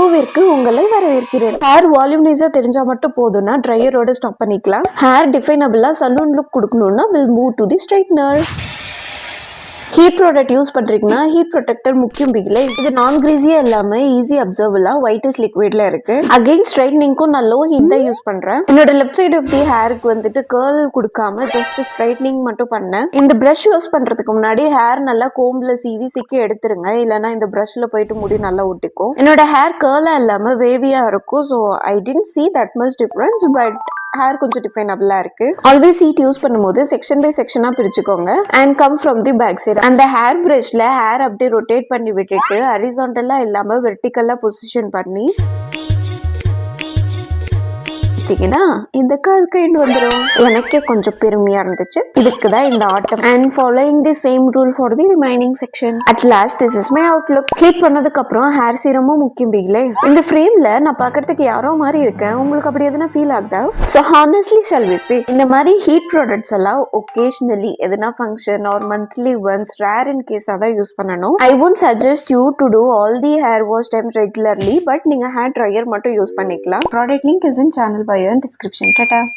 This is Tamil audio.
ரிவ்யூவிற்கு உங்களை வரவேற்கிறேன். ஹேர் வால்யூம்னைஸா தெரிஞ்சா மட்டும் போதும்னா ட்ரையரோட ஸ்டாப் பண்ணிக்கலாம். ஹேர் டிஃபைனபிளா சலூன் லுக் கொடுக்கணும்னா will move to the straightener. Heat product use பண்றீங்கன்னா ஹீட் ப்ரொடெக்டர் முக்கியம் பிகிலே. இது நான் கிரீஸியா இல்லாம ஈஸி அப்சர்வலா ஒயிட்டிஷ் லிக்விட்ல இருக்கு. அகைன் ஸ்ட்ரைட்னிங்க்கும் நான் லோ ஹீட் தான் யூஸ் பண்றேன். என்னோட லெஃப்ட் சைடு ஆஃப் தி ஹேருக்கு வந்துட்டு கர்ல் கொடுக்காம ஜஸ்ட் ஸ்ட்ரைட்னிங் மட்டும் பண்ணேன். இந்த பிரஷ் யூஸ் பண்றதுக்கு முன்னாடி ஹேர் நல்லா கோம்ப்ல சீவி சிக்கி எடுத்துருங்க, இல்லைன்னா இந்த பிரஷ்ல போயிட்டு முடி நல்லா ஒட்டிக்கும். என்னோட ஹேர் கர்லா இல்லாம வேவியா இருக்கும். So I tend see that much difference, but hair கொஞ்சம் டிஃபைனபிளா இருக்கு. ஆல்வேஸ் ஹீட் யூஸ் பண்ணும்போது செக்ஷன் பை செக்ஷனா பிரிச்சுக்கோங்க and come from the back side. அந்த ஹேர் பிரஷ்ல ஹேர் அப்படியே ரொட்டேட் பண்ணி விட்டுட்டு ஹரிசாண்டலா இல்லாம வெர்டிகலா பொசிஷன் பண்ணி இந்த கால் கைண்ட் வந்துடும். எனக்கே கொஞ்சம் பெருமையா இருந்துச்சு. இதுக்குதான் இந்த ஆட்டம். And following the same rule for the remaining section. At last this is my outlook. Heat பண்ணதுக்கு அப்புறம் ஹேர் சீரமும் முக்கியம் பிகிலே. இந்த ஃப்ரேம்ல நான் பாக்குறதுக்கு யாரோ மாதிரி இருக்கேன். உங்களுக்கு அப்படி எதுனா ஃபீல் ஆகுதா? So honestly shall we speak, இந்த மாதிரி ஹீட் ப்ராடக்ட்ஸ் எல்லாம் ஒகேஷனலி எதுனா function or monthly once rare in கேஸா தான் யூஸ் பண்ணணும். I won't suggest you to do all the hair wash time regularly, but நீங்க ஹேர் ட்ரையர் மட்டும் யூஸ் பண்ணிக்கலாம். Product link is in channel bio and description. Tata.